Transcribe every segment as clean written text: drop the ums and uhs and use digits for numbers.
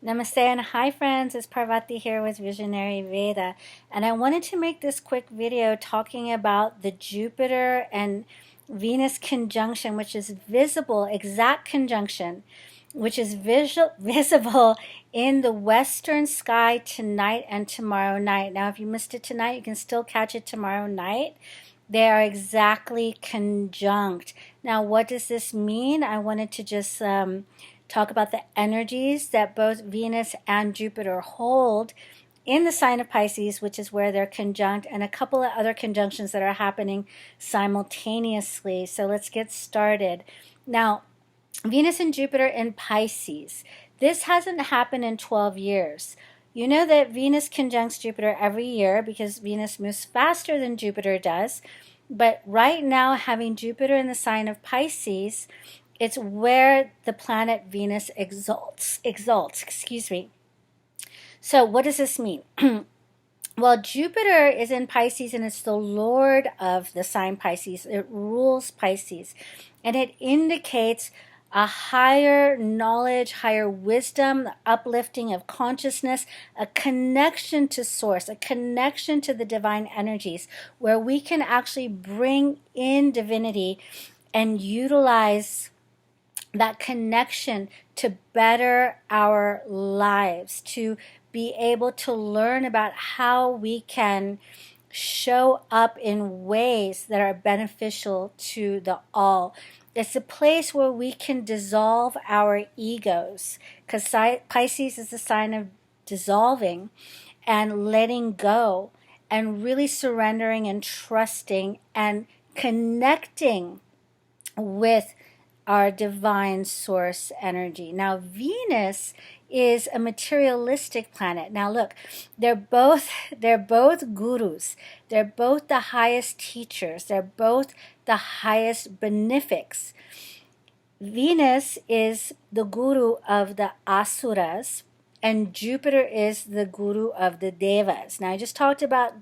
Namaste and hi friends, it's Parvati here with Visionary Veda, and I wanted to make this quick video talking about the Jupiter and Venus conjunction, which is visible, exact conjunction, which is visible in the western sky tonight and tomorrow night. Now if you missed it tonight, you can still catch it tomorrow night. They are exactly conjunct. Now what does this mean? I wanted to just talk about the energies that both Venus and Jupiter hold in the sign of Pisces, which is where they're conjunct, and a couple of other conjunctions that are happening simultaneously. So let's get started. Now, Venus and Jupiter in Pisces. This hasn't happened in 12 years. You know that Venus conjuncts Jupiter every year because Venus moves faster than Jupiter does. But right now, having Jupiter in the sign of Pisces, it's where the planet Venus exalts, excuse me. So what does this mean? Well, Jupiter is in Pisces and it's the lord of the sign Pisces. It rules Pisces. And it indicates a higher knowledge, higher wisdom, uplifting of consciousness, a connection to source, a connection to the divine energies, where we can actually bring in divinity and utilize that connection to better our lives, to be able to learn about how we can show up in ways that are beneficial to the all. It's a place where we can dissolve our egos, because Pisces is the sign of dissolving and letting go and really surrendering and trusting and connecting with our divine source energy. Now, Venus is a materialistic planet. Now, look, they're both gurus. They're both the highest teachers. They're both the highest benefics. Venus is the guru of the asuras, and Jupiter is the guru of the devas. Now, I just talked about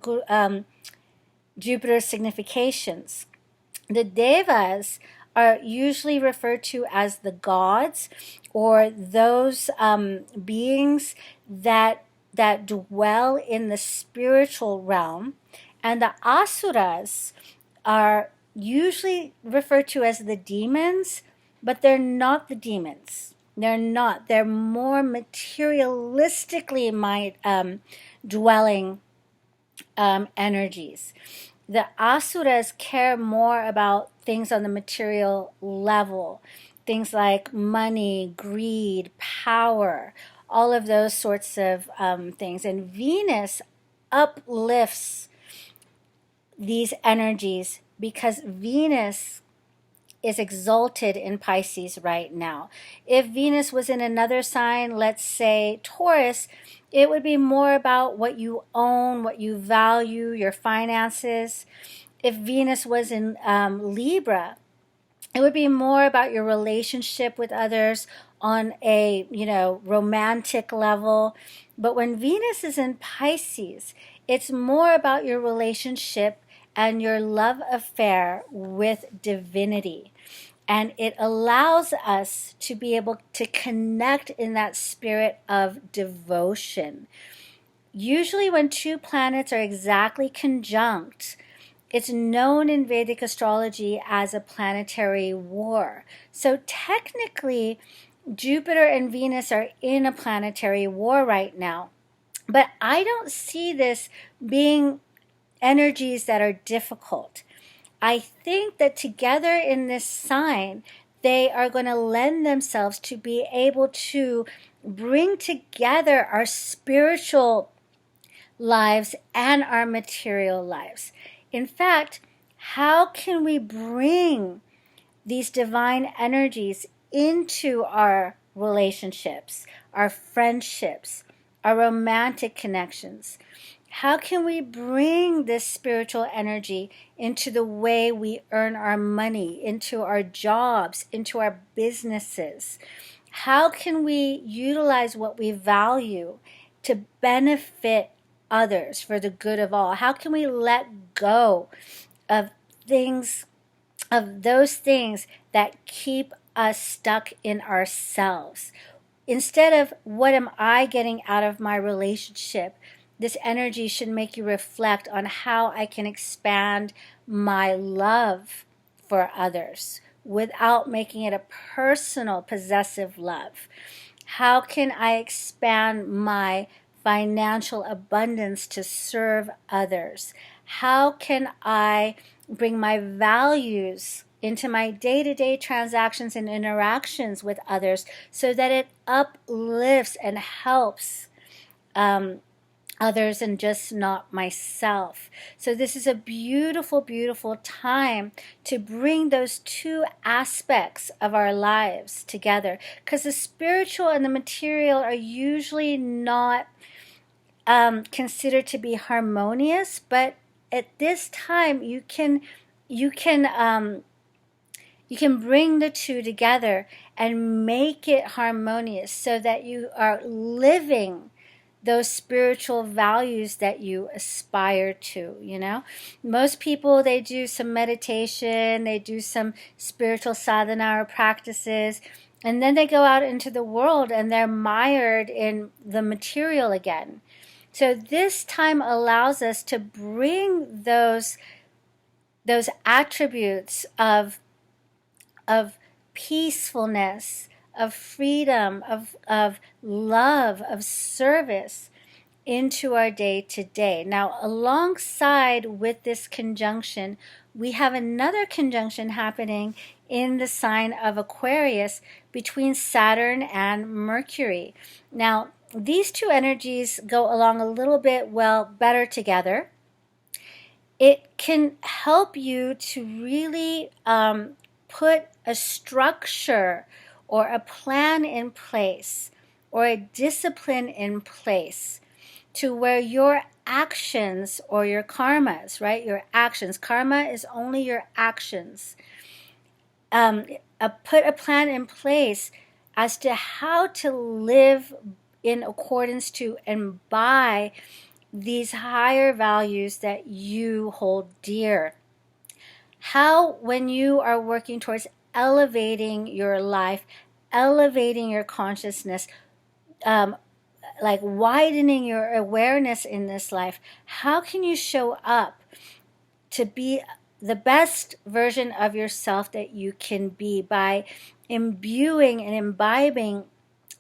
Jupiter's significations. The devas are usually referred to as the gods, or those beings that dwell in the spiritual realm, and the asuras are usually referred to as the demons, but they're not the demons. They're not. They're more materialistically dwelling energies. The asuras care more about things on the material level, things like money, greed, power, all of those sorts of things. And Venus uplifts these energies because Venus is exalted in Pisces right now. If Venus was in another sign, let's say Taurus, it would be more about what you own, what you value, your finances. If Venus was in Libra, it would be more about your relationship with others on a, romantic level. But when Venus is in Pisces, it's more about your relationship and your love affair with divinity. And it allows us to be able to connect in that spirit of devotion. Usually when two planets are exactly conjunct, it's known in Vedic astrology as a planetary war. So technically, Jupiter and Venus are in a planetary war right now. But I don't see this being energies that are difficult. I think that together in this sign, they are going to lend themselves to be able to bring together our spiritual lives and our material lives. In fact, how can we bring these divine energies into our relationships, our friendships, our romantic connections? How can we bring this spiritual energy into the way we earn our money, into our jobs, into our businesses? How can we utilize what we value to benefit others for the good of all? How can we let go of those things that keep us stuck in ourselves? instead of what am I getting out of my relationship, this energy should make you reflect on how I can expand my love for others without making it a personal, possessive love. How can I expand my financial abundance to serve others? How can I bring my values into my day-to-day transactions and interactions with others so that it uplifts and helps others and just not myself? So this is a beautiful, beautiful time to bring those two aspects of our lives together, because the spiritual and the material are usually not considered to be harmonious, but at this time you can bring the two together and make it harmonious so that you are living those spiritual values that you aspire to. Most people, they do some meditation, they do some spiritual sadhana or practices, and then they go out into the world and they're mired in the material again. So this time allows us to bring those attributes of peacefulness, of freedom, of love, of service into our day to day. Now, alongside with this conjunction, we have another conjunction happening in the sign of Aquarius between Saturn and Mercury. Now, these two energies go along a little bit, better together. It can help you to really put a structure or a plan in place or a discipline in place to where your actions or your karmas, right? Your actions. Karma is only your actions. Put a plan in place as to how to live in accordance to and by these higher values that you hold dear. How, when you are working towards elevating your life, elevating your consciousness, like widening your awareness in this life, how can you show up to be the best version of yourself that you can be by imbuing and imbibing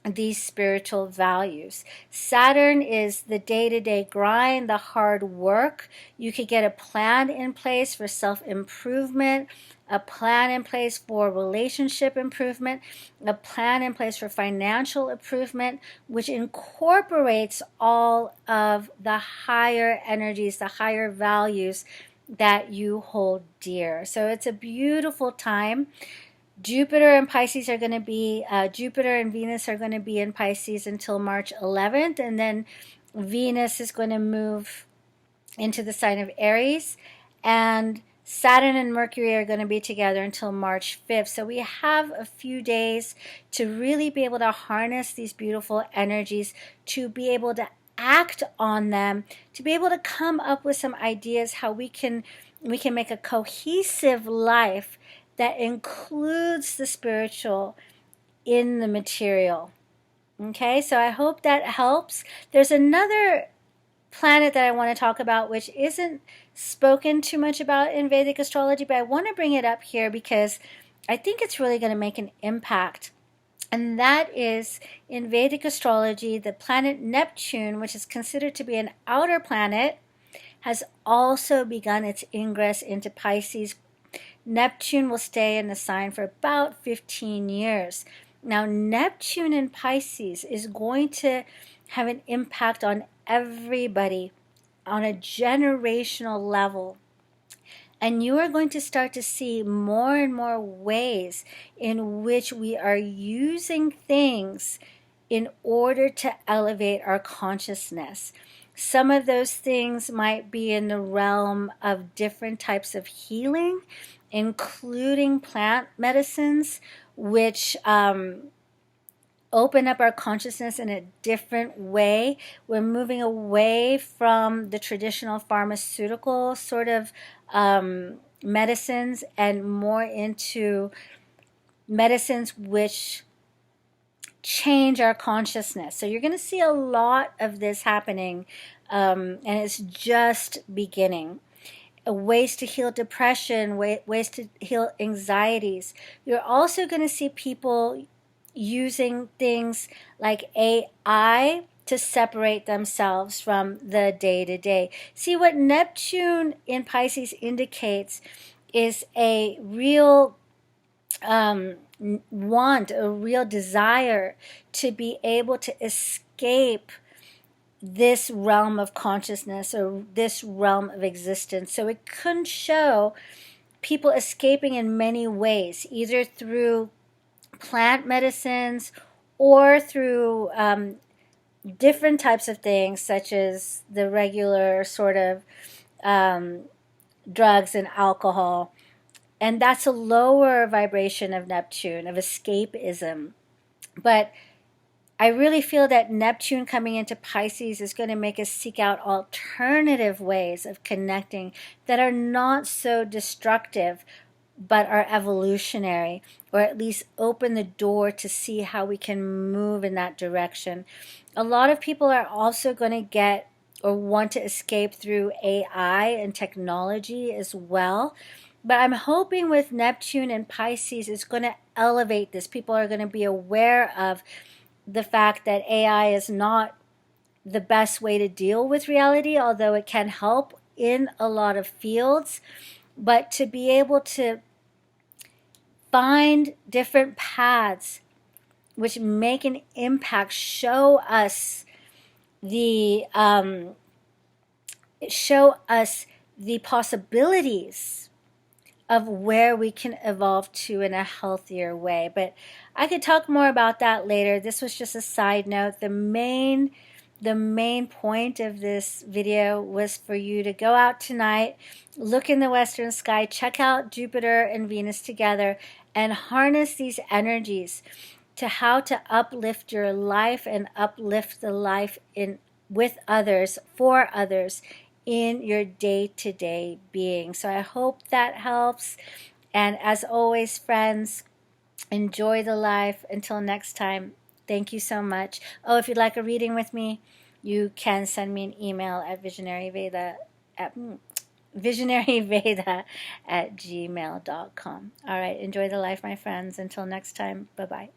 these spiritual values? Saturn is the day-to-day grind, the hard work. You could get a plan in place for self-improvement, a plan in place for relationship improvement, a plan in place for financial improvement, which incorporates all of the higher energies, the higher values that you hold dear. So it's a beautiful time. Jupiter and Pisces are going to be, Jupiter and Venus are going to be in Pisces until March 11th, and then Venus is going to move into the sign of Aries, and Saturn and Mercury are going to be together until March 5th. So we have a few days to really be able to harness these beautiful energies, to be able to act on them, to be able to come up with some ideas how we can make a cohesive life that includes the spiritual in the material. Okay, so I hope that helps. There's another planet that I want to talk about, which isn't spoken too much about in Vedic astrology, but I want to bring it up here because I think it's really going to make an impact. And that is, in Vedic astrology, the planet Neptune, which is considered to be an outer planet, has also begun its ingress into Pisces. Neptune will stay in the sign for about 15 years. Now, Neptune in Pisces is going to have an impact on everybody on a generational level. And you are going to start to see more and more ways in which we are using things in order to elevate our consciousness. Some of those things might be in the realm of different types of healing, including plant medicines, which open up our consciousness in a different way. We're moving away from the traditional pharmaceutical sort of medicines and more into medicines which change our consciousness. So you're going to see a lot of this happening, and it's just beginning. Ways to heal depression, ways to heal anxieties. You're also going to see people using things like AI to separate themselves from the day-to-day. See, what Neptune in Pisces indicates is a real want, a real desire to be able to escape this realm of consciousness or this realm of existence. So it can show people escaping in many ways, either through plant medicines or through different types of things, such as the regular sort of drugs and alcohol. And that's a lower vibration of Neptune, of escapism. But I really feel that Neptune coming into Pisces is going to make us seek out alternative ways of connecting that are not so destructive, but are evolutionary, or at least open the door to see how we can move in that direction. A lot of people are also going to get or want to escape through AI and technology as well. But I'm hoping with Neptune and Pisces, it's going to elevate this. People are going to be aware of the fact that AI is not the best way to deal with reality, although it can help in a lot of fields. But to be able to find different paths which make an impact, show us the possibilities of where we can evolve to in a healthier way. But I could talk more about that later. This was just a side note. The main point of this video was for you to go out tonight, look in the western sky, check out Jupiter and Venus together, and harness these energies to how to uplift your life and uplift the life with others, for others, in your day-to-day being. So I hope that helps. And as always, friends, enjoy the life. Until next time, thank you so much. Oh, if you'd like a reading with me, you can send me an email at visionaryveda@gmail.com. All right, enjoy the life, my friends. Until next time, bye-bye.